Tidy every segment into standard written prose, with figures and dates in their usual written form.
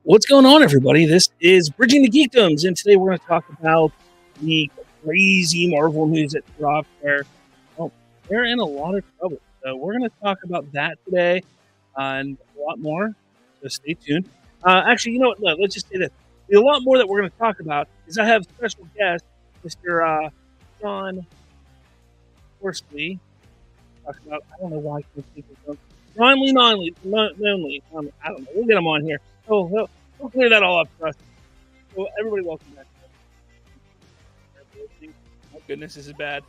What's going on, everybody? This is Bridging the Geekdoms, and today we're going to talk about the crazy Marvel news that dropped where, well, they're in a lot of trouble. So we're going to talk about that today and a lot more, so stay tuned. Actually, you know what? No, let's just say this. A lot more that we're going to talk about is I have special guest, Mr. John Horsley. Talk about, I don't know why I can't think of him. Lonely. I don't know. We'll get him on here. We'll clear that all up for us. So everybody, welcome back. Oh goodness, this is bad.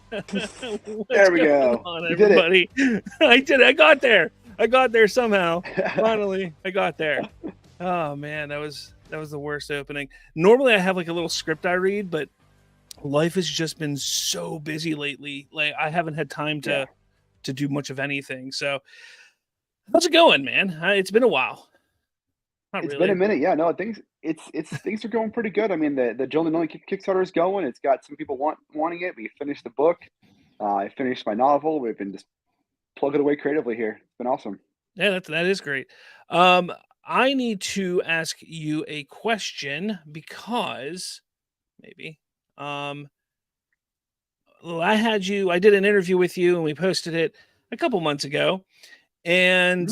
There we go. On, you did everybody? I did it. I got there somehow. Finally, I got there. Oh man, that was the worst opening. Normally, I have like a little script I read, but life has just been so busy lately. Like I haven't had time to do much of anything. So, how's it going, man? It's been a while. It's been a minute. Yeah, no, things are going pretty good. I mean, the Joel and Only Kickstarter is going. It's got some people wanting it. We finished the book. I finished my novel. We've been just plugging away creatively here. It's been awesome. Yeah, that is great. I need to ask you a question because maybe I did an interview with you and we posted it a couple months ago. And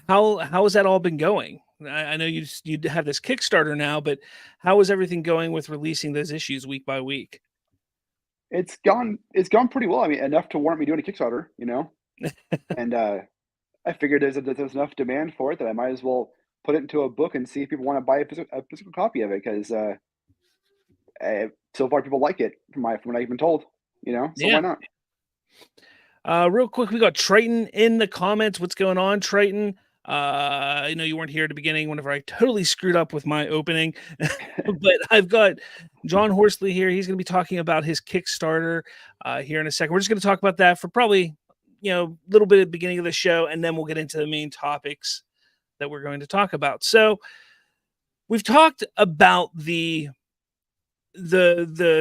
how has that all been going? I know you have this Kickstarter now, but how is everything going with releasing those issues week by week? It's gone pretty well. I mean, enough to warrant me doing a Kickstarter, you know. And I figured there's enough demand for it that I might as well put it into a book and see if people want to buy a physical copy of it because so far people like it from what I've been told, you know. So why not? Real quick, we got Triton in the comments. What's going on, Triton? I know you weren't here at the beginning whenever I totally screwed up with my opening, but I've got John Horsley here. He's going to be talking about his Kickstarter here in a second. We're just going to talk about that for probably, a little bit at the beginning of the show, and then we'll get into the main topics that we're going to talk about. So we've talked about the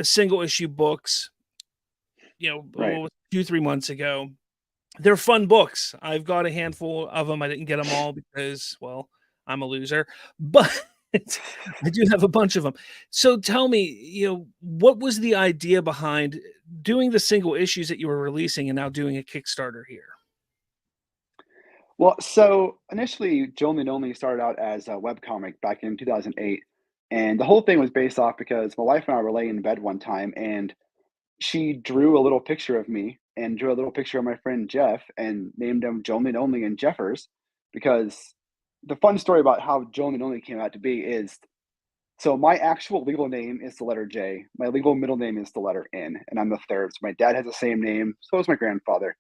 single issue books, Right. 2-3 months ago. They're fun books. I've got a handful of them. I didn't get them all because, well, I'm a loser, but I do have a bunch of them. So tell me, what was the idea behind doing the single issues that you were releasing and now doing a Kickstarter here? Well, so initially, Joel and Only started out as a webcomic back in 2008. And the whole thing was based off because my wife and I were laying in bed one time and she drew a little picture of me and drew a little picture of my friend Jeff and named them Joel and Only and Jeffers because the fun story about how Joel and Only came out to be is so my actual legal name is the letter J. My legal middle name is the letter N, and I'm the third. So my dad has the same name, so does my grandfather.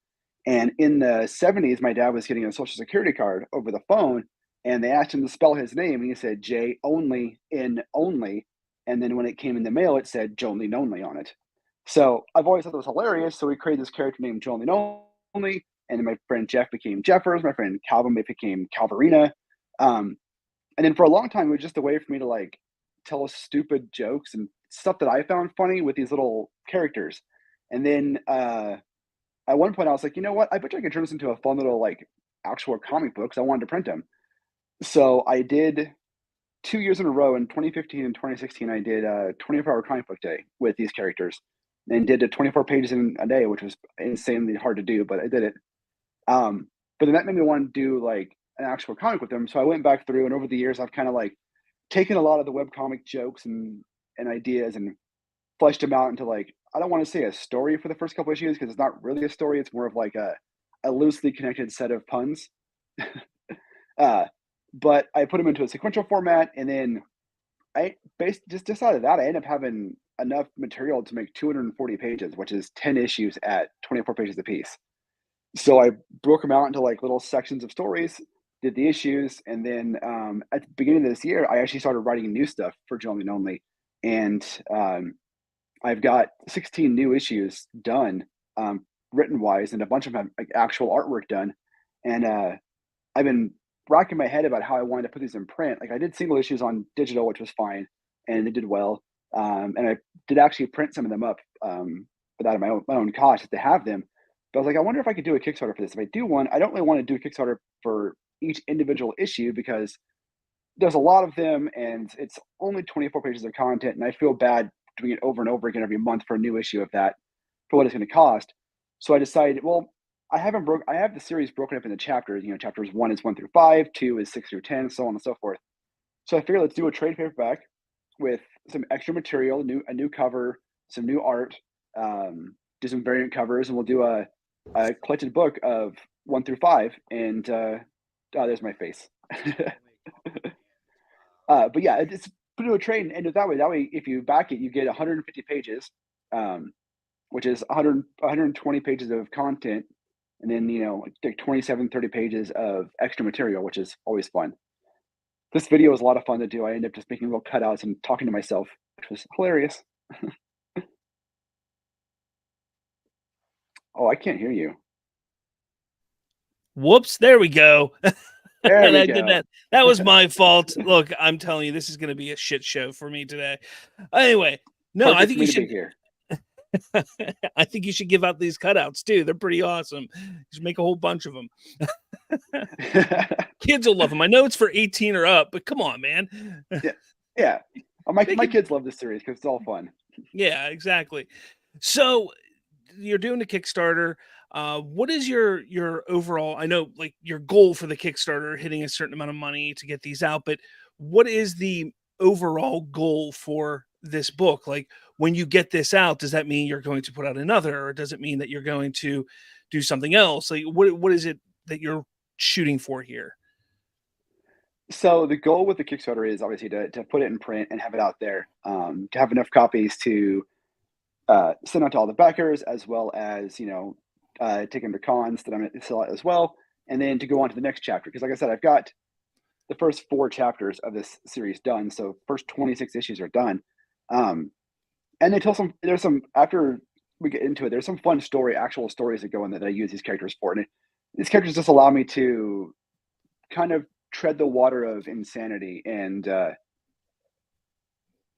And in the 70s, my dad was getting a social security card over the phone, and they asked him to spell his name, and he said J only, N only. And then when it came in the mail, it said Jolene Only on it. So I've always thought that was hilarious. So we created this character named Jolene Only, and then my friend Jeff became Jeffers. My friend Calvin became Calvarina. And then for a long time, it was just a way for me to like tell stupid jokes and stuff that I found funny with these little characters. And then at one point, I was like, you know what? I bet you I could turn this into a fun little like actual comic book because I wanted to print them. So I did 2 years in a row in 2015 and 2016. I did a 24-hour comic book day with these characters and did the 24 pages in a day, which was insanely hard to do, but I did it. But then that made me want to do like an actual comic with them. So I went back through, and over the years, I've kind of like taken a lot of the webcomic jokes and ideas and fleshed them out into like I don't want to say a story for the first couple issues because it's not really a story. It's more of like a loosely connected set of puns. uh, but I put them into a sequential format, and then just out of that, I ended up having enough material to make 240 pages, which is 10 issues at 24 pages apiece. So I broke them out into like little sections of stories, did the issues, and then at the beginning of this year, I actually started writing new stuff for Joel and Only, and I've got 16 new issues done, written wise, and a bunch of them have like actual artwork done. And I've been racking my head about how I wanted to put these in print. Like I did single issues on digital, which was fine, and they did well. And I did actually print some of them up, but out of my own cost to have them. But I was like, I wonder if I could do a Kickstarter for this. If I do one, I don't really want to do a Kickstarter for each individual issue because there's a lot of them and it's only 24 pages of content. And I feel bad doing it over and over again every month for a new issue of that for what it's going to cost. So I decided, well, I have the series broken up into chapters. Chapters 1 is 1 through 5, 2 is 6 through 10, so on and so forth. So I figured let's do a trade paperback with some extra material, a new cover, some new art, do some variant covers, and we'll do a collected book of 1 through 5. And there's my face. But yeah, it's put a trade and end it that way. That way, if you back it, you get 150 pages, which is 120 pages of content, and then like 27, 30 pages of extra material, which is always fun. This video was a lot of fun to do. I ended up just making little cutouts and talking to myself, which was hilarious. Oh, I can't hear you. Whoops, there we go. There we I go. did that. That was my fault. Look, I'm telling you, this is going to be a shit show for me today. Anyway, no, Perfect I think for me you to be should. here. I think you should give out these cutouts too. They're pretty awesome. You should make a whole bunch of them. Kids will love them. I know it's for 18 or up, but come on, man. Yeah. My kids love this series because it's all fun. Yeah, exactly. So you're doing the Kickstarter. What is your overall? I know, like, your goal for the Kickstarter, hitting a certain amount of money to get these out, but what is the overall goal for this book? Like, when you get this out, does that mean you're going to put out another, or does it mean that you're going to do something else? Like, what is it that you're shooting for here? So the goal with the Kickstarter is obviously to put it in print and have it out there, to have enough copies to send out to all the backers, as well as take them to cons that I'm going to sell out as well, and then to go on to the next chapter. Because like I said, I've got the first 4 chapters of this series done, so first 26 issues are done. And there's some after we get into it, there's some fun actual stories that go in that I use these characters for, and these characters just allow me to kind of tread the water of insanity. And I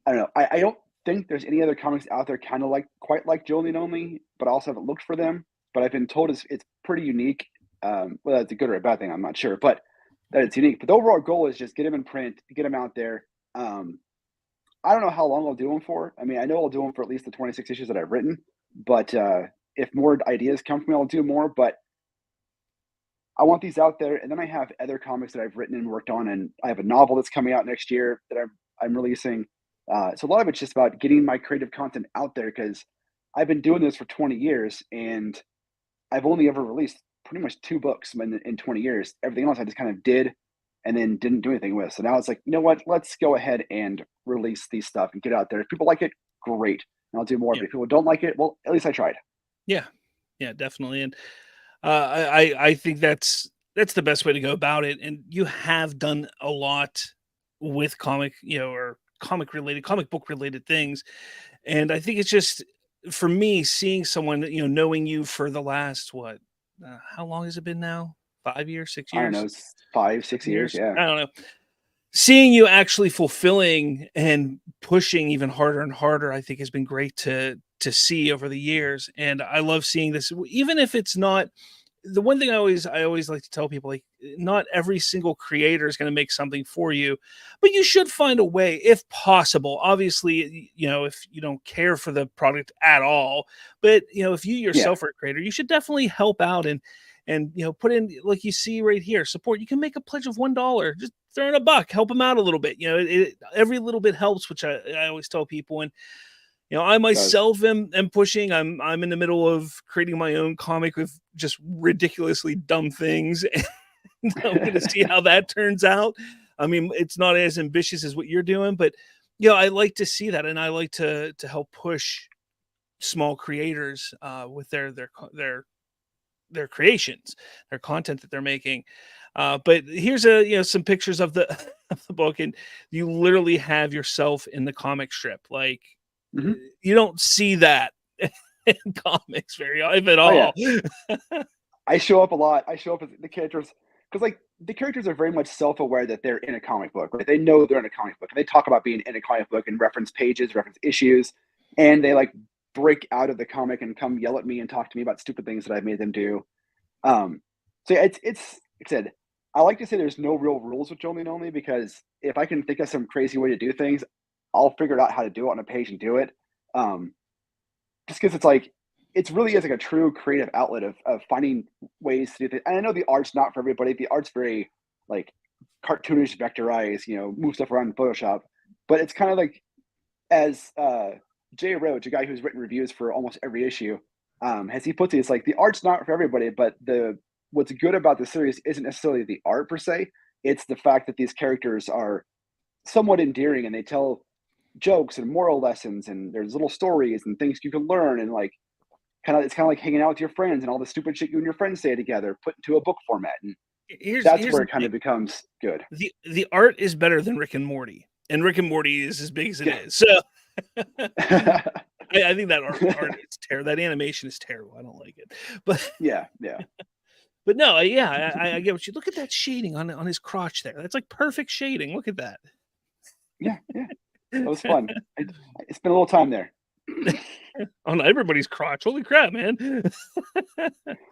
don't know. I don't think there's any other comics out there kind of quite like Jolene Only, but I also haven't looked for them. But I've been told it's pretty unique. Whether that's a good or a bad thing, I'm not sure, but that it's unique. But the overall goal is just get them in print, get them out there. I don't know how long I'll do them for. I mean, I know I'll do them for at least the 26 issues that I've written, but if more ideas come from me, I'll do more. But I want these out there, and then I have other comics that I've written and worked on, and I have a novel that's coming out next year that I'm releasing. So a lot of it's just about getting my creative content out there, because I've been doing this for 20 years, and I've only ever released pretty much 2 books in 20 years. Everything else I just kind of did and then didn't do anything with. So now it's like, you know what? Let's go ahead and release these stuff and get it out there. If people like it, great, and I'll do more. Yeah. But if people don't like it, well, at least I tried. Yeah, definitely. And I think that's the best way to go about it. And you have done a lot with comic, or comic book related things. And I think it's just, for me, seeing someone, knowing you for the last, how long has it been now? 5 years, 6 I don't know, years, it's 5, 6 7 years. years? Yeah. I don't know. Seeing you actually fulfilling and pushing even harder and harder, I think, has been great to see over the years. And I love seeing this, even if it's not the one thing. I always like to tell people, like, not every single creator is going to make something for you, but you should find a way, if possible. Obviously, if you don't care for the product at all, but if you Yeah. yourself are a creator, you should definitely help out and put in, like you see right here, support. You can make a pledge of $1, just throw in a buck, help them out a little bit. Every little bit helps, which I always tell people. And I myself am pushing. I'm in the middle of creating my own comic with just ridiculously dumb things. And I'm going to see how that turns out. I mean, it's not as ambitious as what you're doing, but I like to see that, and I like to help push small creators with their creations, their content that they're making. But here's some pictures of the of the book, and you literally have yourself in the comic strip. Like, Hmm. you don't see that in comics very often at Oh all. yeah. I show up a lot. I show up as the characters, because like the characters are very much self-aware that they're in a comic book, right? They know they're in a comic book, and they talk about being in a comic book and reference pages, reference issues, and they like break out of the comic and come yell at me and talk to me about stupid things that I've made them do. So yeah, it's like I said, I like to say there's no real rules with Jolene Only because if I can think of some crazy way to do things, I'll figure out how to do it on a page and do it. Um, just because it's like it's really is like a true creative outlet of finding ways to do things. And I know the art's not for everybody. The art's very like cartoonish, vectorized, move stuff around in Photoshop. But it's kind of like as Jay Roach, a guy who's written reviews for almost every issue, as he puts it, it's like the art's not for everybody, but the what's good about the series isn't necessarily the art per se. It's the fact that these characters are somewhat endearing and they tell jokes and moral lessons and there's little stories and things you can learn and like it's kind of like hanging out with your friends and all the stupid shit you and your friends say together put into a book format, and that's Here's where the it kind thing. of becomes good. The art is better than Rick and Morty, and Rick and Morty is as big as it Yeah. is. So I think that art is terrible. That animation is terrible. I don't like it. But yeah. but no, yeah, I get what you look at that shading on his crotch there. That's like perfect shading. Look at that. Yeah. That was fun. I spent a little time there. On everybody's crotch. Holy crap, man.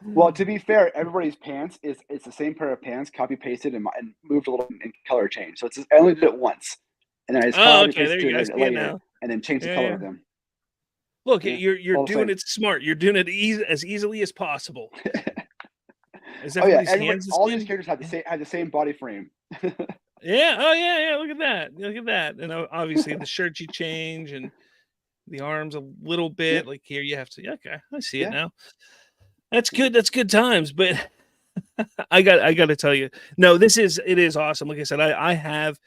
Well, to be fair, everybody's pants it's the same pair of pants, copy pasted and moved a little in color change. So I only did it once, and then I just copy Okay, there pasted you go. I it see it later, now. and then changed the color of them. Look, Yeah, you're doing it smart. You're doing it as easily as possible. Oh yeah, all these characters had the same body frame. Yeah. Oh yeah. Look at that. And obviously the shirt you change and the arms a little bit. Yep. Like here, you have to. Okay, I see it Yeah. now. That's good. That's good times. But I got to tell you, no, it is awesome. Like I said, I have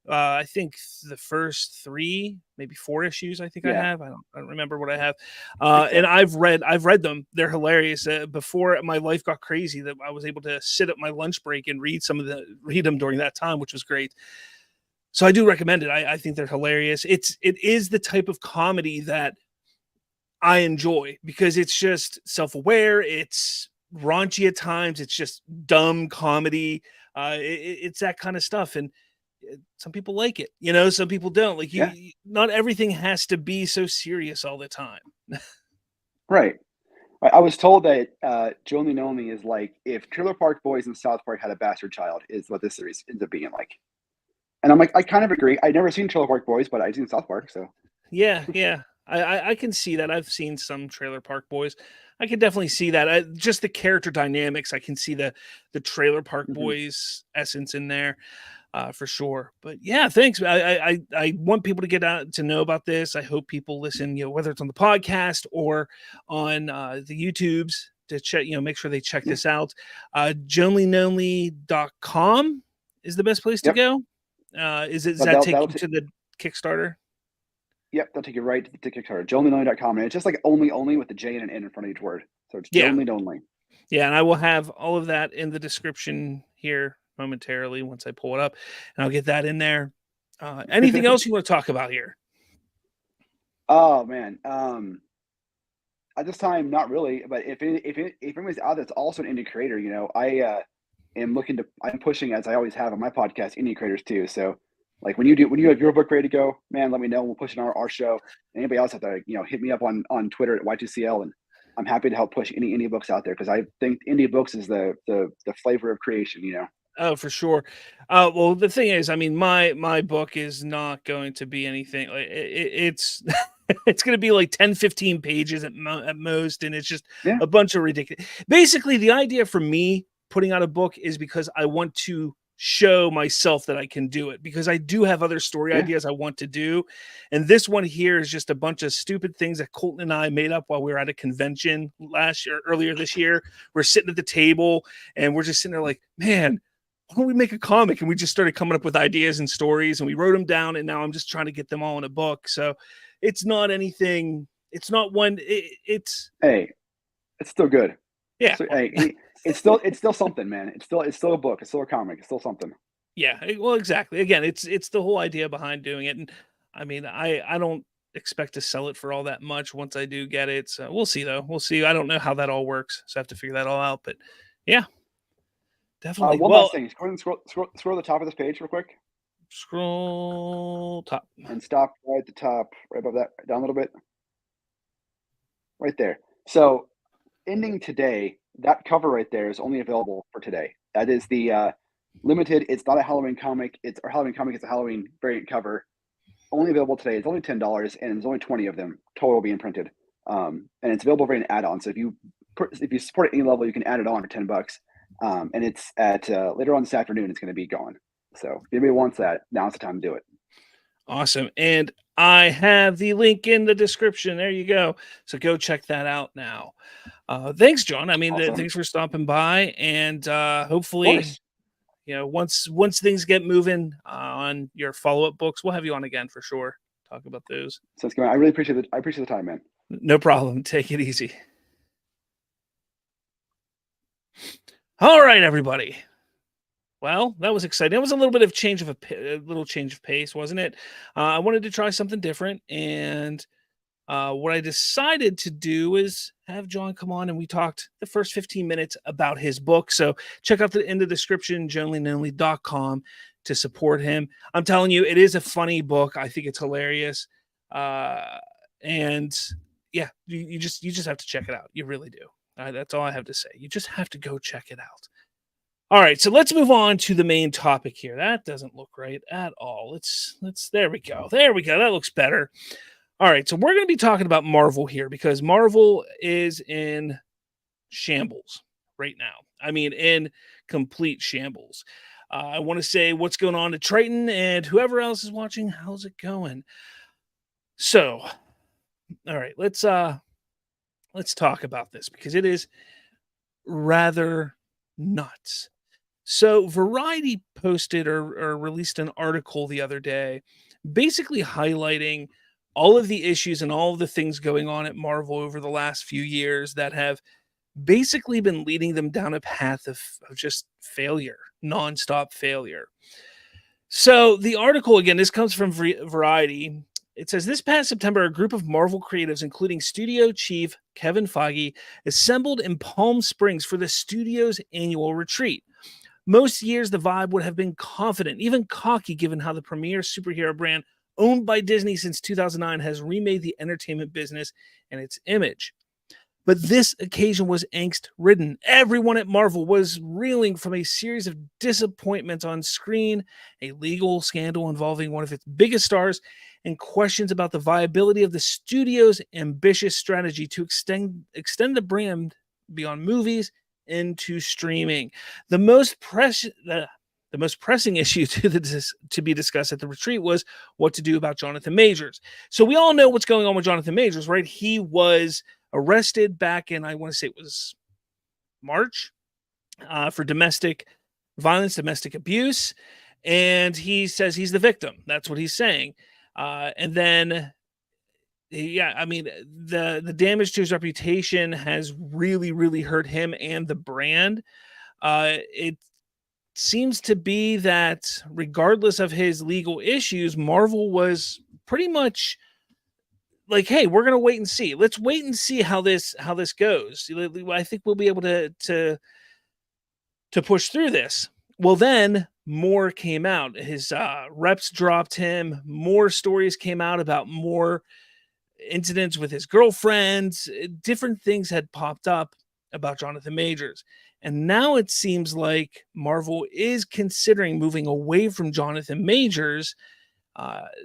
I think the first 3, maybe 4 issues. I think I Yeah. have. I don't remember what I have. So. And I've read them. They're hilarious. Before my life got crazy, that I was able to sit at my lunch break and read them during that time, which was great. So I do recommend it. I think they're hilarious. It is the type of comedy that I enjoy because it's just self-aware. It's raunchy at times. It's just dumb comedy. It's that kind of stuff, and some people like it. Some people don't. Like not everything has to be so serious all the time. Right. I was told that Jolene Only is like if Trailer Park Boys and South Park had a bastard child, is what this series ends up being like. And I'm like, I kind of agree. I've never seen Trailer Park Boys, but I've seen South Park, so. Yeah. I can see that. I've seen some Trailer Park Boys. I can definitely see that. Just the character dynamics. I can see the Trailer Park Boys essence in there. For sure. But yeah, thanks. I want people to get out to know about this. I hope people listen, whether it's on the podcast or on the YouTubes to check, make sure they check this out. JonelinOnly.com is the best place to go. Does that take you to the Kickstarter? Yep, they'll take you right to Kickstarter. JonelinOnly.com. And it's just like only with the J and an N in front of each word. So it's Jolene Only. Yeah, and I will have all of that in the description here momentarily once I pull it up, and I'll get that in there. Anything else you want to talk about here? Oh man, at this time, not really. But if anybody's out that's also an indie creator, I I'm pushing, as I always have on my podcast, indie creators too. So like when you have your book ready to go, man, let me know. We'll push it on our show. Anybody else out there, hit me up on Twitter at Y2CL, and I'm happy to help push any indie books out there because I think indie books is the flavor of creation. Oh, for sure. Well, the thing is, I mean, my book is not going to be anything like it's it's going to be like 10, 15 pages at most. And it's just a bunch of ridiculous. Basically, the idea for me putting out a book is because I want to show myself that I can do it, because I do have other story ideas I want to do. And this one here is just a bunch of stupid things that Colton and I made up while we were at a convention earlier this year. We're sitting at the table and we're just sitting there like, man, why don't we make a comic? And we just started coming up with ideas and stories, and we wrote them down, and now I'm just trying to get them all in a book. So it's not anything. It's not one. It's still good. Yeah. So, it's still something, man. It's still a book. It's still a comic. It's still something. Yeah. Well, exactly. Again, it's the whole idea behind doing it. And I mean, I don't expect to sell it for all that much once I do get it. So we'll see, though. We'll see. I don't know how that all works, so I have to figure that all out. But yeah. Definitely. One last thing. Scroll to the top of this page real quick. Scroll top. And stop right at the top, right above that, down a little bit. Right there. So ending today, that cover right there is only available for today. That is the Limited. It's not a Halloween comic. It's a Halloween variant cover. Only available today. It's only $10, and there's only 20 of them total being printed. And it's available for an add-on. So if you support at any level, you can add it on for $10. And it's at later on this afternoon. It's going to be gone. So if anybody wants that, now's the time to do it. Awesome. And I have the link in the description. There you go. So go check that out now. Thanks, John. I mean, Awesome. thanks for stopping by, and hopefully, once things get moving on your follow-up books, we'll have you on again for sure. Talk about those. Sounds good. I really appreciate it. I appreciate the time, man. No problem. Take it easy. All right, everybody. Well, that was exciting. It was a little bit of change of pace, wasn't it? I wanted to try something different, and what I decided to do is have John come on, and we talked the first 15 minutes about his book. So check out in the description, johnlynonly.com, to support him. I'm telling you, it is a funny book. I think it's hilarious. And yeah, you just have to check it out. You really do. That's all I have to say. You just have to go check it out. All right, so let's move on to the main topic here. That doesn't look right at all. Let's there we go. There we go. That looks better. All right, so we're going to be talking about Marvel here because Marvel is in shambles right now. I mean, in complete shambles. I want to say what's going on to Triton and whoever else is watching. How's it going? So, all right, let's talk about this because it is rather nuts. So Variety posted or released an article the other day basically highlighting all of the issues and all of the things going on at Marvel over the last few years that have basically been leading them down a path of just failure, nonstop failure. So the article, again, this comes from Variety. It says, this past September, a group of Marvel creatives, including studio chief Kevin Feige, assembled in Palm Springs for the studio's annual retreat. Most years, the vibe would have been confident, even cocky, given how the premier superhero brand owned by Disney since 2009 has remade the entertainment business and its image. But this occasion was angst-ridden. Everyone at Marvel was reeling from a series of disappointments on screen, a legal scandal involving one of its biggest stars, and questions about the viability of the studio's ambitious strategy to extend the brand beyond movies into streaming. The most pressing issue to be discussed at the retreat was what to do about Jonathan Majors. So we all know what's going on with Jonathan Majors, right? He was arrested back in, I want to say it was March, for domestic violence, domestic abuse. And he says he's the victim. That's what he's saying. And then, yeah, I mean, the damage to his reputation has really, really hurt him and the brand. It seems to be that regardless of his legal issues, Marvel was pretty much like, hey, we're going to wait and see. Let's wait and see how this goes. I think we'll be able to push through this. Well, then more came out. His reps dropped him. More stories came out about more incidents with his girlfriends. Different things had popped up about Jonathan Majors. And now it seems like Marvel is considering moving away from Jonathan Majors.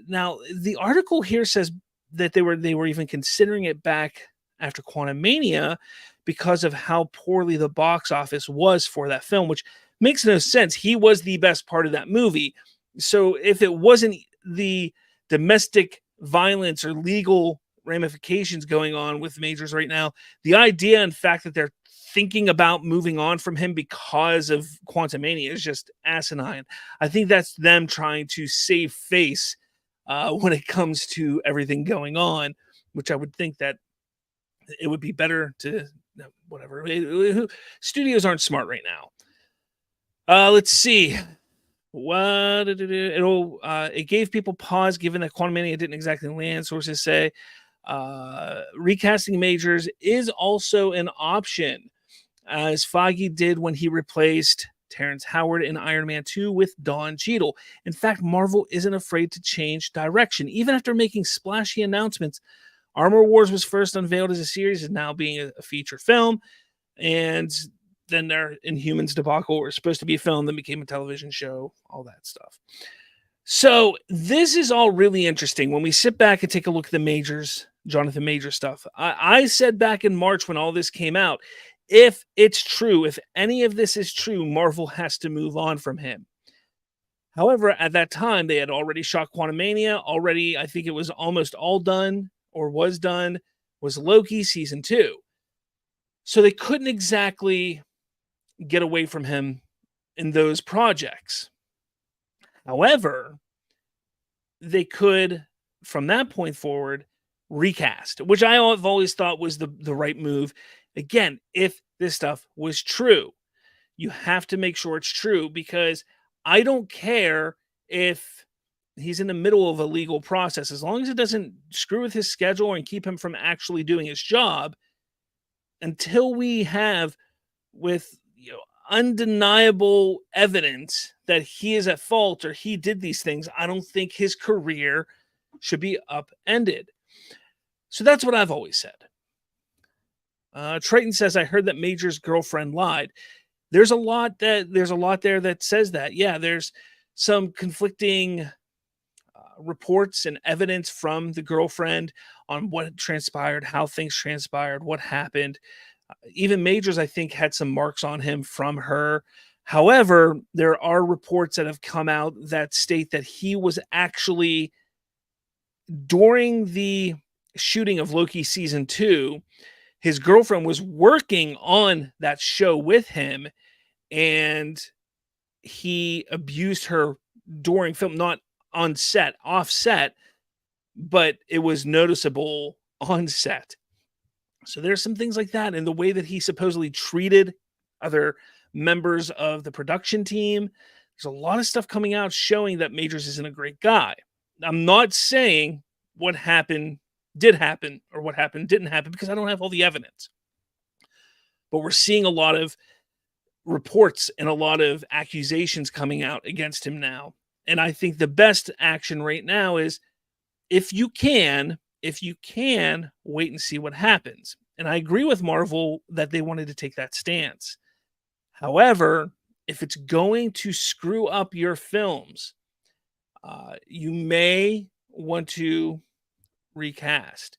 Now, the article here says that they were even considering it back after Quantumania because of how poorly the box office was for that film, which makes no sense. He was the best part of that movie. So if it wasn't the domestic violence or legal ramifications going on with Majors right now, the idea and fact that they're thinking about moving on from him because of Quantumania is just asinine. I think that's them trying to save face when it comes to everything going on, which I would think that it would be better to whatever. Studios aren't smart right now. Let's see. It gave people pause given that Quantumania didn't exactly land, sources say. Recasting Majors is also an option, as Feige did when he replaced Terrence Howard in Iron Man 2 with Don Cheadle. In fact, Marvel isn't afraid to change direction. Even after making splashy announcements, Armor Wars was first unveiled as a series, is now being a feature film. And then their Inhumans debacle was supposed to be a film, then became a television show, all that stuff. So this is all really interesting when we sit back and take a look at the Majors, Jonathan Major stuff. I said back in March when all this came out, if it's true, if any of this is true, Marvel has to move on from him. However, at that time, they had already shot Quantumania. Already, I think it was almost all done or was done, was Loki season 2. So they couldn't exactly get away from him in those projects. However, they could, from that point forward, recast, which I have always thought was the right move. Again, if this stuff was true, you have to make sure it's true, because I don't care if he's in the middle of a legal process, as long as it doesn't screw with his schedule and keep him from actually doing his job. Until we have, with undeniable evidence that he is at fault or he did these things, I don't think his career should be upended. So that's what I've always said. Triton says, I heard that Major's girlfriend lied. There's a lot there that says that. Yeah, there's some conflicting reports and evidence from the girlfriend on what transpired, how things transpired, what happened. Even Majors, I think, had some marks on him from her. However, there are reports that have come out that state that he was actually, during the shooting of Loki season 2, his girlfriend was working on that show with him, and he abused her during film, not on set, off set, but it was noticeable on set. So there's some things like that, and the way that he supposedly treated other members of the production team. There's a lot of stuff coming out showing that Majors isn't a great guy. I'm not saying what happened did happen or what happened didn't happen, because I don't have all the evidence. But we're seeing a lot of reports and a lot of accusations coming out against him now. And I think the best action right now is, if you can, wait and see what happens. And I agree with Marvel that they wanted to take that stance. However, if it's going to screw up your films, you may want to recast.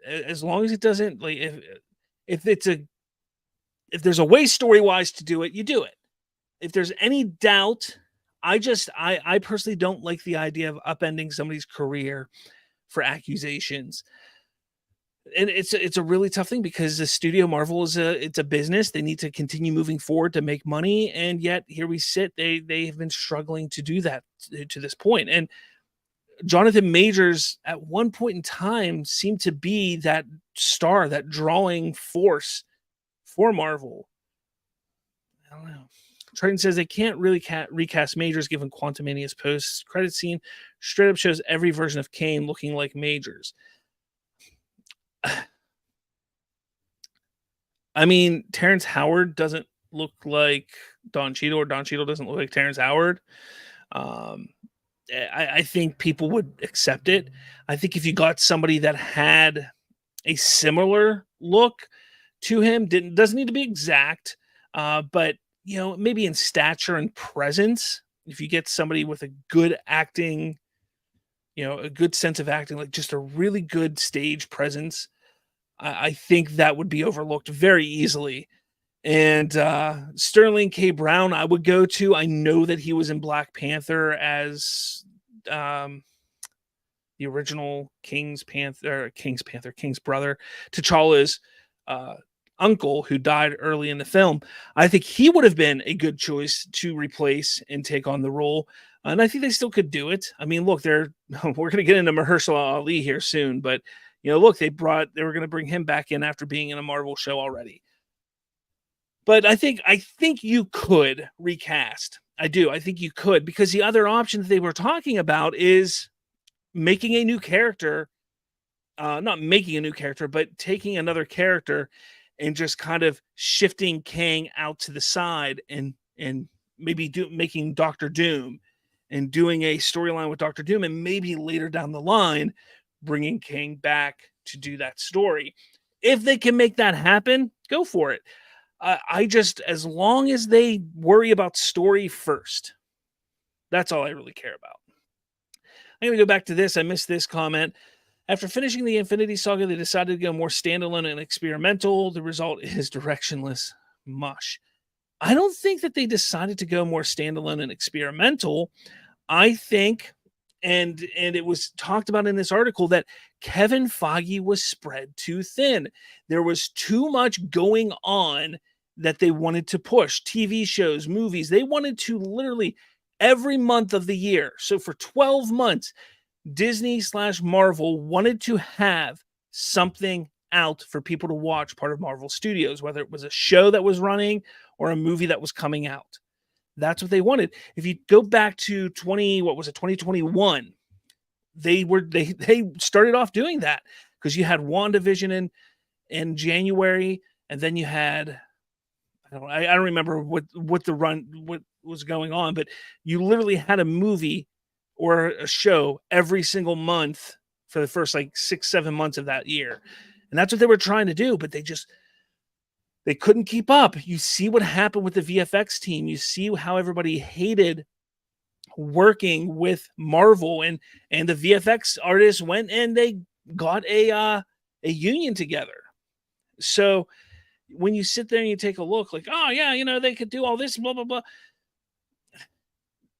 As long as it doesn't, like, if there's a way story-wise to do it, you do it. If there's any doubt, I personally don't like the idea of upending somebody's career for accusations. And it's a really tough thing, because the studio Marvel it's a business. They need to continue moving forward to make money, and yet here we sit. They have been struggling to do that to this point. And Jonathan Majors at one point in time seemed to be that star, that drawing force for Marvel. I don't know. Triton says they can't really recast Majors, given Quantumania's post-credit scene straight up shows every version of Kane looking like Majors. I mean, Terrence Howard doesn't look like Don Cheadle, or Don Cheadle doesn't look like Terrence Howard. I think people would accept it. I think if you got somebody that had a similar look to him, doesn't need to be exact, but maybe in stature and presence, if you get somebody with a good acting, a good sense of acting, like just a really good stage presence, I think that would be overlooked very easily. And Sterling K. Brown, I would go to. I know that he was in Black Panther as the original King's brother, T'Challa's uncle, who died early in the film. I think he would have been a good choice to replace and take on the role. And I think they still could do it. I mean, look, we're going to get into Mahershala Ali here soon, but look, they were going to bring him back in after being in a Marvel show already. But I think you could recast. I do. I think you could, because the other option that they were talking about is making a new character, not making a new character, but taking another character and just kind of shifting Kang out to the side and maybe making Doctor Doom and doing a storyline with Doctor Doom, and maybe later down the line bringing Kang back to do that story. If they can make that happen, go for it. I just, as long as they worry about story first, that's all I really care about. I'm going to go back to this. I missed this comment. After finishing the Infinity Saga, they decided to go more standalone and experimental. The result is directionless mush. I don't think that they decided to go more standalone and experimental. I think, and it was talked about in this article, that Kevin Feige was spread too thin. There was too much going on that they wanted to push. TV shows, movies, they wanted to literally every month of the year. So for 12 months, Disney/Marvel wanted to have something out for people to watch, part of Marvel Studios, whether it was a show that was running or a movie that was coming out. That's what they wanted. If you go back to 2021, they started off doing that because you had WandaVision in January, and then you had I don't remember what was going on, but you literally had a movie or a show every single month for the first like 6-7 months of that year. And that's what they were trying to do, but they couldn't keep up. You see what happened with the VFX team. You see how everybody hated working with Marvel, and the VFX artists went and they got a union together. So when you sit there and you take a look, like, oh yeah, they could do all this, blah blah blah.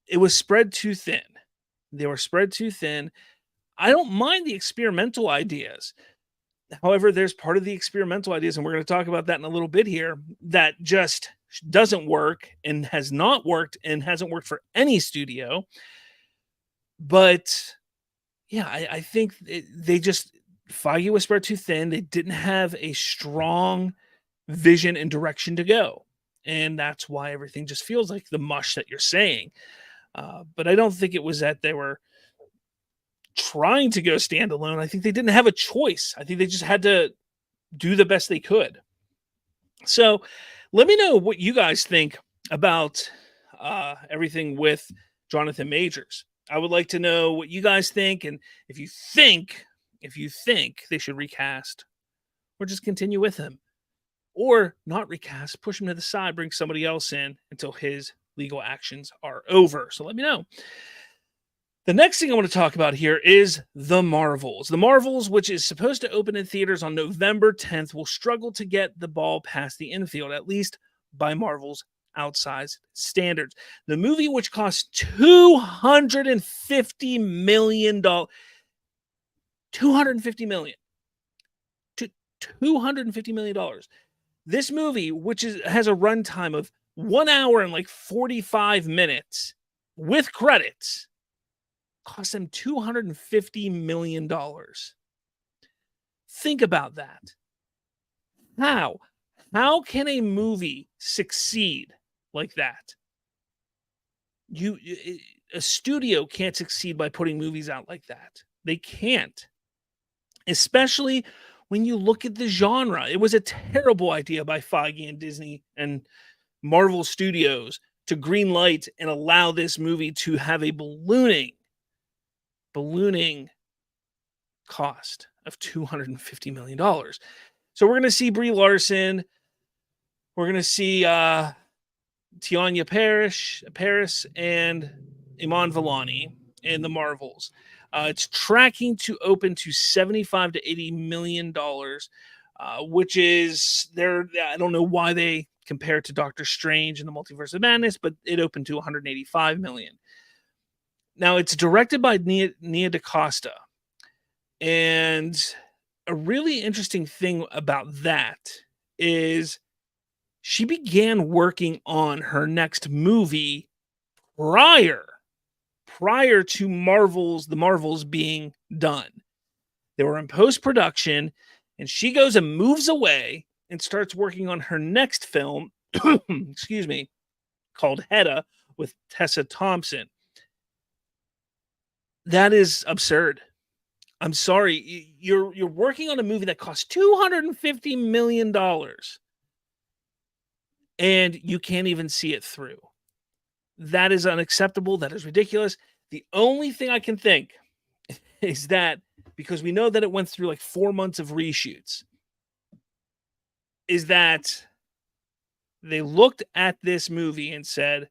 It was spread too thin. They were spread too thin. I don't mind the experimental ideas. However, there's part of the experimental ideas, and we're going to talk about that in a little bit here, that just doesn't work and has not worked and hasn't worked for any studio. But yeah, I think Feige was spread too thin. They didn't have a strong vision and direction to go. And that's why everything just feels like the mush that you're saying. But I don't think it was that they were trying to go standalone. I think they didn't have a choice. I think they just had to do the best they could. So let me know what you guys think about everything with Jonathan Majors. I would like to know what you guys think, and if you think they should recast or just continue with him, or not recast, push him to the side, bring somebody else in until his legal actions are over. So let me know. The next thing I want to talk about here is The Marvels. The Marvels, which is supposed to open in theaters on November 10th, will struggle to get the ball past the infield, at least by Marvel's outsized standards. The movie, which cost $250 million, $250 million. $250 million. This movie, which has a runtime of 1 hour and like 45 minutes with credits, cost them $250 million. Think about that. How can a movie succeed like that? A studio can't succeed by putting movies out like that. They can't. Especially when you look at the genre. It was a terrible idea by Feige and Disney and Marvel Studios to greenlight and allow this movie to have a ballooning cost of $250 million. So we're going to see Brie Larson. We're going to see Tiana Paris and Iman Vellani in the Marvels. It's tracking to open to $75 to $80 million, which is I don't know why they compare it to Doctor Strange and the Multiverse of Madness, but it opened to $185 million. Now, it's directed by Nia DaCosta. And a really interesting thing about that is she began working on her next movie prior to the Marvels being done. They were in post-production, and she goes and moves away and starts working on her next film, excuse me, called Hedda with Tessa Thompson. That is absurd. I'm sorry. You're working on a movie that costs $250 million, and you can't even see it through. That is unacceptable. That is ridiculous. The only thing I can think is that, because we know that it went through like 4 months of reshoots, is that They looked at this movie and said,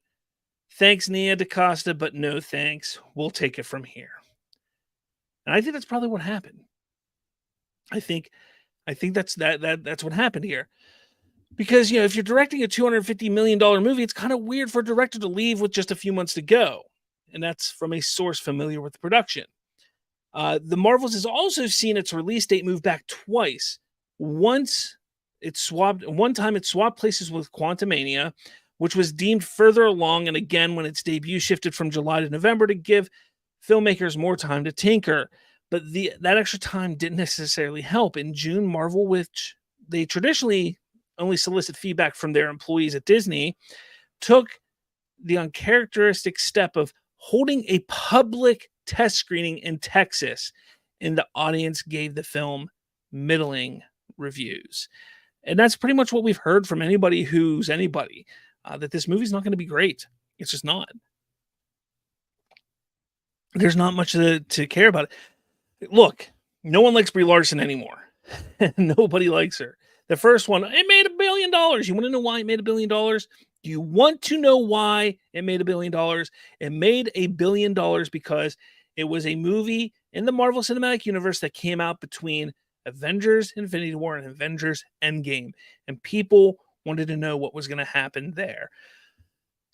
"Thanks, Nia DaCosta, but no thanks. We'll take it from here." And I think that's probably what happened. I think that's what happened here. Because, if you're directing a $250 million movie, it's kind of weird for a director to leave with just a few months to go. And that's from a source familiar with the production. The Marvels has also seen its release date move back twice. One time it swapped places with Quantumania, which was deemed further along, and again when its debut shifted from July to November to give filmmakers more time to tinker. But that extra time didn't necessarily help. In June, Marvel, which they traditionally only solicit feedback from their employees at Disney, took the uncharacteristic step of holding a public test screening in Texas, and the audience gave the film middling reviews. And that's pretty much what we've heard from anybody who's anybody, that this movie's not going to be great. It's just not. There's not much to care about it. Look, no one likes Brie Larson anymore. Nobody likes her. The first one, it made $1 billion. You want to know why it made $1 billion? Do you want to know why it made $1 billion? It made $1 billion because it was a movie in the Marvel Cinematic Universe that came out between Avengers Infinity War and Avengers Endgame. And people wanted to know what was going to happen there.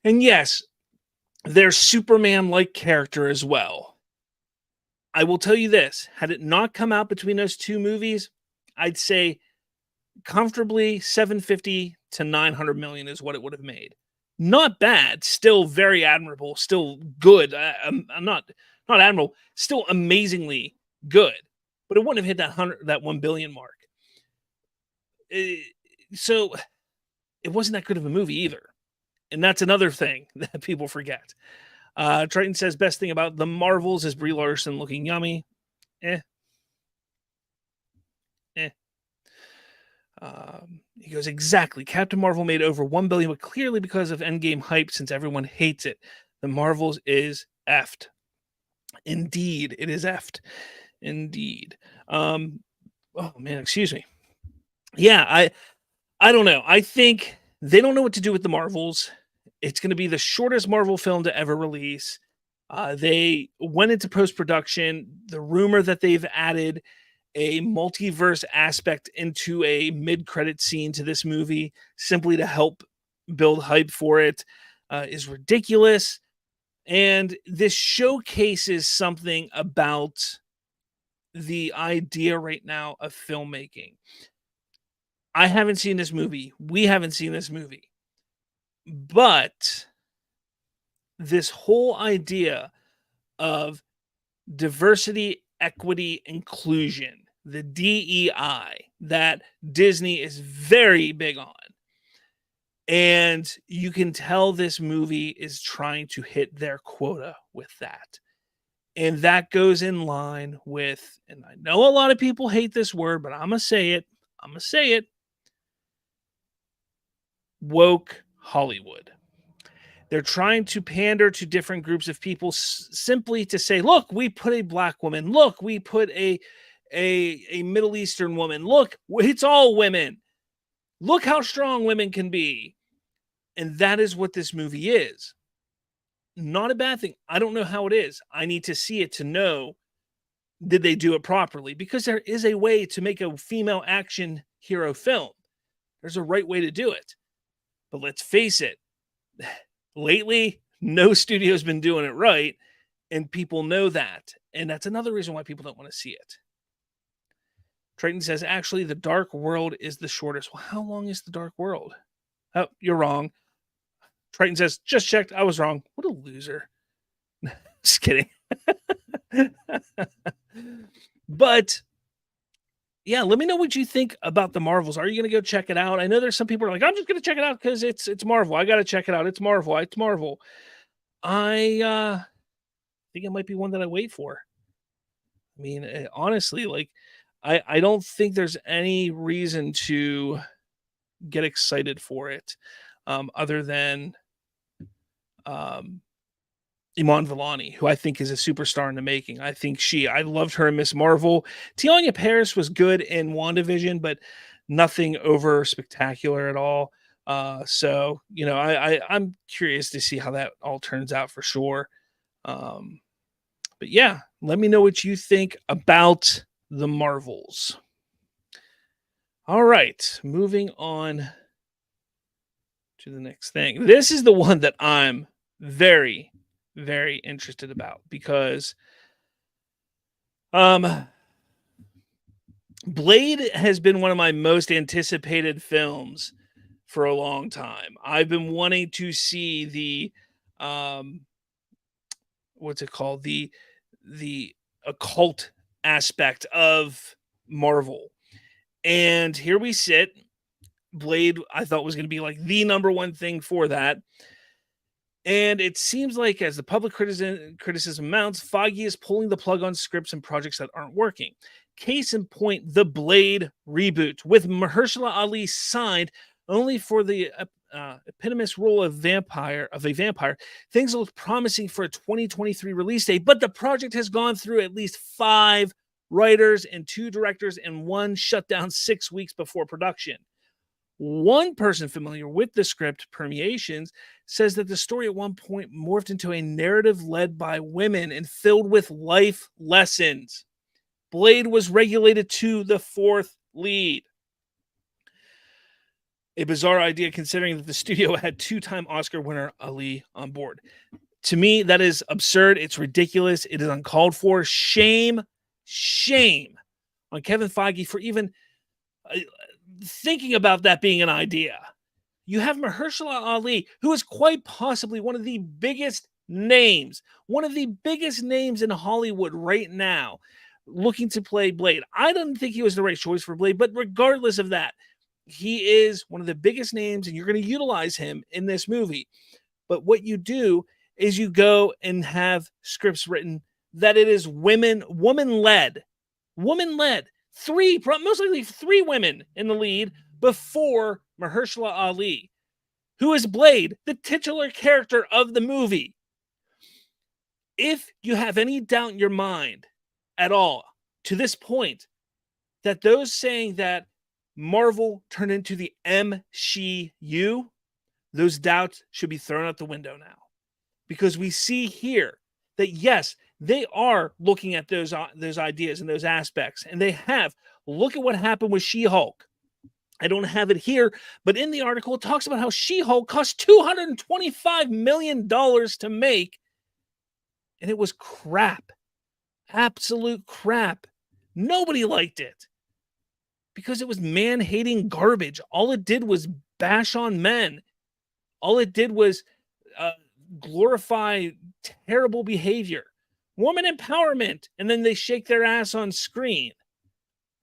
And yes, there's Superman-like character as well. I will tell you this, had it not come out between those two movies, I'd say comfortably 750 to 900 million is what it would have made. Not bad, still very admirable, still good. I'm not admirable, still amazingly good, but it wouldn't have hit that 1 billion mark. So it wasn't that good of a movie either. And that's another thing that people forget. Triton says, best thing about the Marvels is Brie Larson looking yummy. He goes, exactly. Captain Marvel made over 1 billion, but clearly because of Endgame hype, since everyone hates it. The Marvels is effed. Indeed, it is effed. Indeed. Oh man, excuse me. Yeah, I don't know. I think they don't know what to do with the Marvels. It's going to be the shortest Marvel film to ever release. They went into post-production. The rumor that they've added a multiverse aspect into a mid-credit scene to this movie simply to help build hype for it is ridiculous. And this showcases something about the idea right now of filmmaking. I haven't seen this movie. We haven't seen this movie. But this whole idea of diversity, equity, inclusion, the DEI that Disney is very big on. And you can tell this movie is trying to hit their quota with that. And that goes in line with, and I know a lot of people hate this word, but I'm going to say it. Woke Hollywood. They're trying to pander to different groups of people simply to say, look, we put a black woman. Look, we put a Middle Eastern woman. Look, it's all women. Look how strong women can be. And that is what this movie is. Not a bad thing. I don't know how it is. I need to see it to know, did they do it properly? Because there is a way to make a female action hero film. There's a right way to do it. But let's face it, lately, no studio's been doing it right, and people know that. And that's another reason why people don't want to see it. Triton says, actually, The Dark World is the shortest. Well, how long is The Dark World? Oh, you're wrong. Triton says, just checked. I was wrong. What a loser. Just kidding. But yeah, let me know what you think about the Marvels. Are you going to go check it out? I know there's some people who are like, I'm just going to check it out because it's Marvel. I got to check it out. It's Marvel. It's Marvel. I think it might be one that I wait for. I mean, honestly, like, I don't think there's any reason to get excited for it other than Iman Vellani, who I think is a superstar in the making. I loved her in Miss Marvel. Tionia Paris was good in WandaVision, but nothing over spectacular at all. So I'm curious to see how that all turns out for sure. But yeah, let me know what you think about the Marvels. All right, moving on to the next thing. This is the one that I'm very, very interested about because Blade has been one of my most anticipated films for a long time. I've been wanting to see the what's it called? The occult aspect of Marvel. And here we sit. Blade, I thought was going to be like the number one thing for that. And it seems like as the public criticism mounts, Feige is pulling the plug on scripts and projects that aren't working. Case in point, the Blade reboot, with Mahershala Ali signed only for the eponymous role of a vampire. Things look promising for a 2023 release date, but the project has gone through at least 5 writers and 2 directors, and one shut down 6 weeks before production. One person familiar with the script permeations says that the story at one point morphed into a narrative led by women and filled with life lessons. Blade was regulated to the 4th lead. A bizarre idea considering that the studio had 2-time Oscar winner Ali on board. To me, that is absurd. It's ridiculous. It is uncalled for. Shame on Kevin Feige for even thinking about that being an idea. You have Mahershala Ali, who is quite possibly one of the biggest names in Hollywood right now, looking to play Blade. I don't think he was the right choice for Blade, but regardless of that, he is one of the biggest names, and you're going to utilize him in this movie. But what you do is you go and have scripts written that it is woman-led. 3, most likely 3 women in the lead before Mahershala Ali, who is Blade, the titular character of the movie. If you have any doubt in your mind at all to this point that those saying that Marvel turned into the MCU, those doubts should be thrown out the window now. Because we see here that yes, they are looking at those ideas and those aspects, and they have. Look at what happened with She-Hulk. I don't have it here, but in the article, it talks about how She-Hulk cost $225 million to make, and it was crap. Absolute crap. Nobody liked it because it was man-hating garbage. All it did was bash on men. All it did was glorify terrible behavior. Woman empowerment, and then they shake their ass on screen.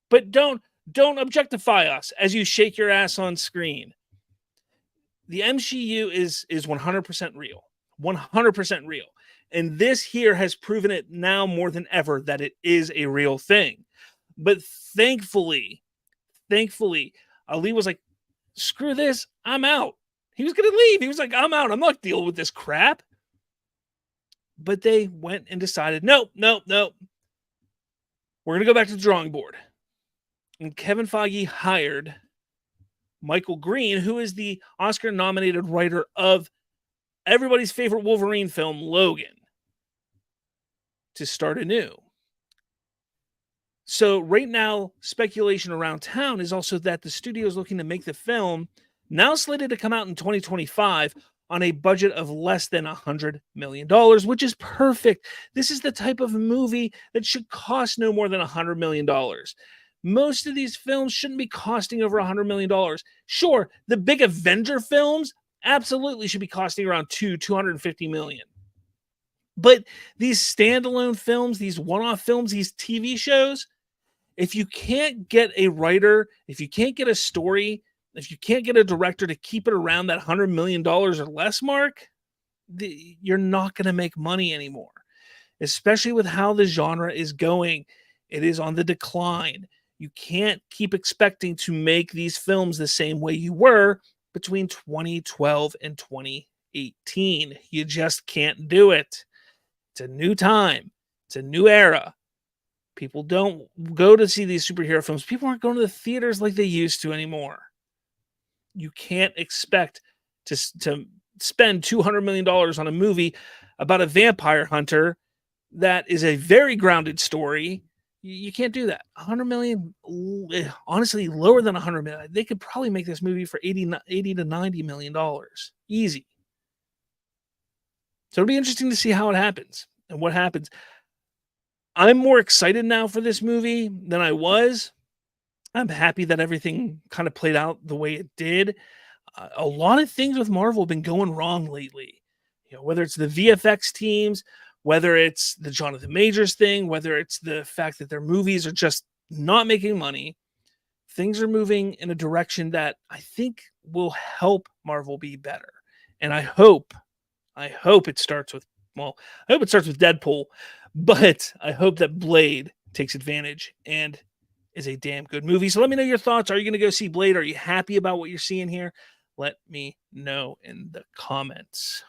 But don't objectify us as you shake your ass on screen. The MCU is 100% real. 100% real. And this here has proven it now more than ever that it is a real thing. But thankfully, Ali was like, screw this, I'm out. He was going to leave. He was like, I'm out. I'm not dealing with this crap. But they went and decided, nope. We're going to go back to the drawing board. And Kevin Feige hired Michael Green, who is the Oscar-nominated writer of everybody's favorite Wolverine film, Logan, to start anew. So right now, speculation around town is also that the studio is looking to make the film, now slated to come out in 2025, on a budget of less than $100 million, which is perfect. This is the type of movie that should cost no more than $100 million. Most of these films shouldn't be costing over $100 million. Sure, the big Avenger films absolutely should be costing around $250 million. But these standalone films, these one-off films, these TV shows, if you can't get a writer, if you can't get a story, if you can't get a director to keep it around that $100 million or less mark, you're not going to make money anymore. Especially with how the genre is going. It is on the decline. You can't keep expecting to make these films the same way you were between 2012 and 2018. You just can't do it. It's a new time. It's a new era. People don't go to see these superhero films. People aren't going to the theaters like they used to anymore. You can't expect to spend $200 million on a movie about a vampire hunter that is a very grounded story. You can't do that. 100 million, honestly, lower than 100 million. They could probably make this movie for 80 to 90 million dollars. Easy. So it'll be interesting to see how it happens and what happens. I'm more excited now for this movie than I was. I'm happy that everything kind of played out the way it did. A lot of things with Marvel have been going wrong lately. Whether it's the VFX teams, whether it's the Jonathan Majors thing, whether it's the fact that their movies are just not making money, things are moving in a direction that I think will help Marvel be better. And I hope it starts with, I hope it starts with Deadpool, but I hope that Blade takes advantage and is a damn good movie. So let me know your thoughts. Are you going to go see Blade? Are you happy about what you're seeing here? Let me know in the comments.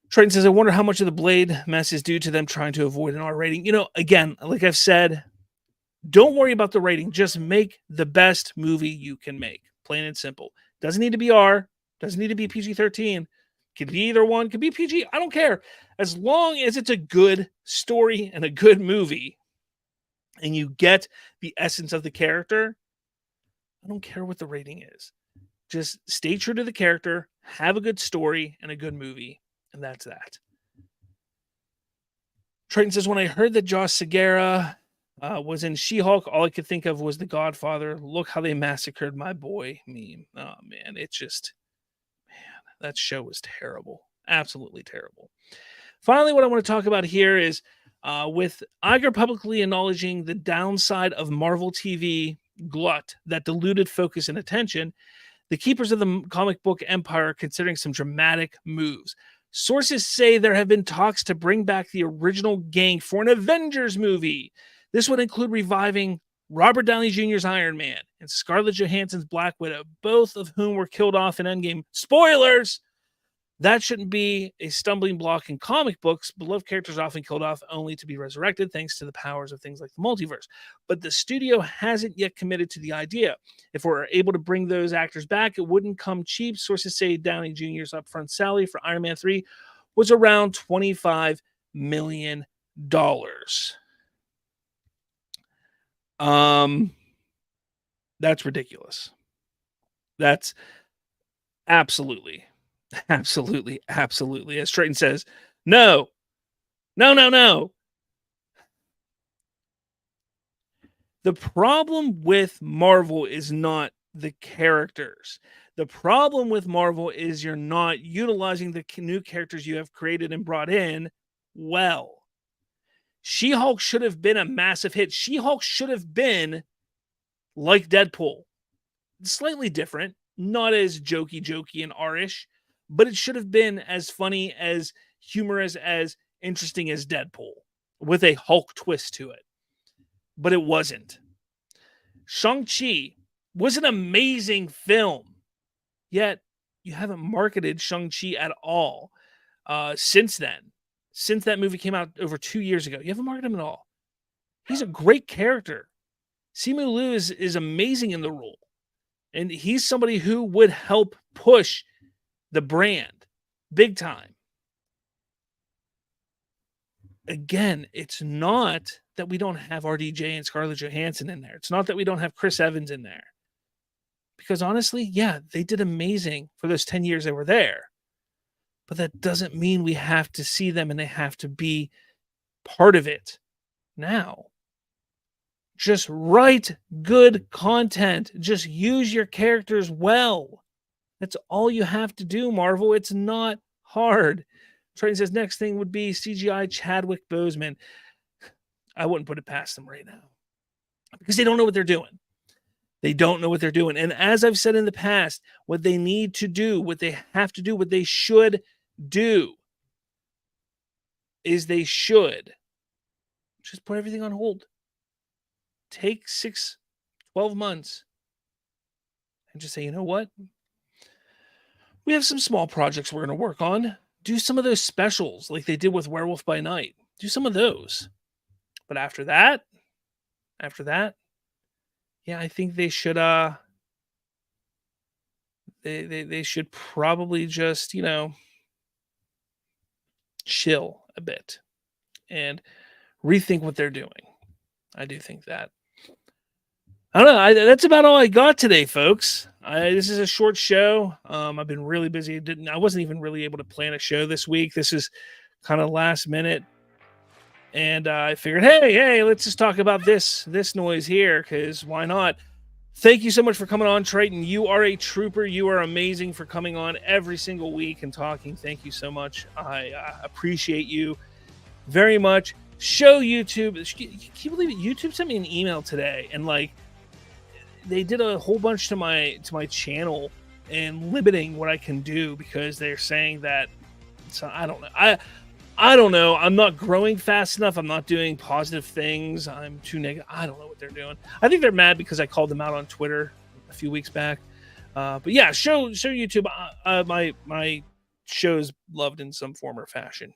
Triton says, I wonder how much of the Blade mess is due to them trying to avoid an R rating. Again, like I've said, don't worry about the rating. Just make the best movie you can make. Plain and simple. Doesn't need to be R. Doesn't need to be PG-13. Could be either one. Could be PG. I don't care. As long as it's a good story and a good movie and you get the essence of the character, I don't care what the rating is. Just stay true to the character, have a good story and a good movie, and that's that. Triton says, when I heard that Josh Segarra was in She-Hulk, all I could think of was The Godfather. Look how they massacred my boy meme. Oh, man, that show was terrible. Absolutely terrible. Finally, what I want to talk about here is with Iger publicly acknowledging the downside of Marvel TV glut that diluted focus and attention, the keepers of the comic book empire are considering some dramatic moves. Sources say there have been talks to bring back the original gang for an Avengers movie. This would include reviving Robert Downey Jr.'s Iron Man and Scarlett Johansson's Black Widow, both of whom were killed off in Endgame. Spoilers! That shouldn't be a stumbling block in comic books. Beloved characters are often killed off only to be resurrected thanks to the powers of things like the multiverse. But the studio hasn't yet committed to the idea. If we're able to bring those actors back, it wouldn't come cheap. Sources say Downey Jr.'s upfront salary for Iron Man 3 was around $25 million. That's ridiculous. That's absolutely. As Triton says, no. The problem with Marvel is not the characters. The problem with Marvel is you're not utilizing the new characters you have created and brought in well. She-Hulk should have been a massive hit. She-Hulk should have been like Deadpool. Slightly different, not as jokey and R-ish, but it should have been as funny, as humorous, as interesting as Deadpool, with a Hulk twist to it. But it wasn't. Shang-Chi was an amazing film, yet you haven't marketed Shang-Chi at all since then. Since that movie came out over 2 years ago, you haven't marketed him at all. He's a great character. Simu Liu is amazing in the role. And he's somebody who would help push the brand big time. Again, it's not that we don't have RDJ and Scarlett Johansson in there. It's not that we don't have Chris Evans in there. Because honestly, yeah, they did amazing for those 10 years they were there. But that doesn't mean we have to see them and they have to be part of it now. Just write good content. Just use your characters well. That's all you have to do, Marvel. It's not hard. Triton says next thing would be CGI Chadwick Boseman. I wouldn't put it past them right now because they don't know what they're doing. They don't know what they're doing. And as I've said in the past, what they need to do, what they have to do, what they should do is they should just put everything on hold. Take 12 months and just say, you know what? We have some small projects we're going to work on. Do some of those specials like they did with Werewolf by Night. Do some of those. But after that, yeah, I think they should they should probably just, chill a bit and rethink what they're doing. I do think that. I don't know. That's about all I got today, folks. This is a short show. I've been really busy. I wasn't even really able to plan a show this week. This is kind of last minute, and I figured, hey, let's just talk about this noise here, because why not? Thank you so much for coming on, Triton. You are a trooper. You are amazing for coming on every single week and talking. Thank you so much. I appreciate you very much. Show YouTube. Can you believe it? YouTube sent me an email today, and they did a whole bunch to my channel and limiting what I can do, because they're saying that. So I don't know. I don't know. I'm not growing fast enough. I'm not doing positive things. I'm too negative. I don't know what they're doing. I think they're mad because I called them out on Twitter a few weeks back. But yeah, show YouTube. My show's loved in some form or fashion.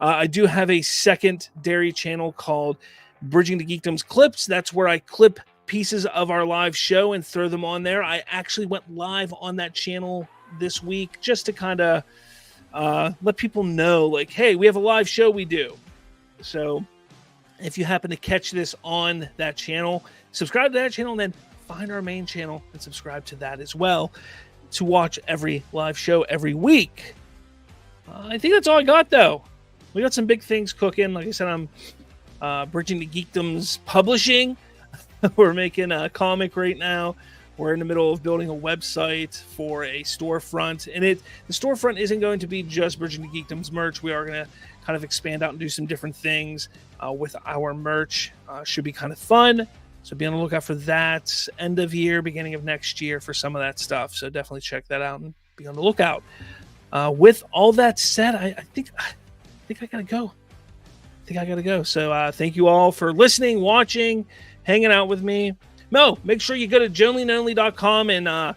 I do have a secondary channel called Bridging the Geekdoms Clips. That's where I clip pieces of our live show and throw them on there. I actually went live on that channel this week just to kind of let people know, hey, we have a live show we do. So if you happen to catch this on that channel, subscribe to that channel, and then find our main channel and subscribe to that as well to watch every live show every week. I think that's all I got, though. We got some big things cooking. Like I said, I'm Bridging the Geekdoms Publishing. We're making a comic right now. We're in the middle of building a website for a storefront. And the storefront isn't going to be just Bridging the Geekdoms merch. We are going to kind of expand out and do some different things with our merch. Should be kind of fun. So be on the lookout for that. End of year, beginning of next year for some of that stuff. So definitely check that out and be on the lookout. With all that said, I think I gotta go. So thank you all for listening, watching, hanging out with me. Mo, make sure you go to jonelinonly.com and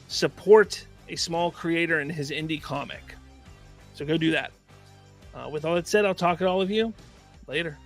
support a small creator and his indie comic. So go do that. With all that said, I'll talk to all of you later.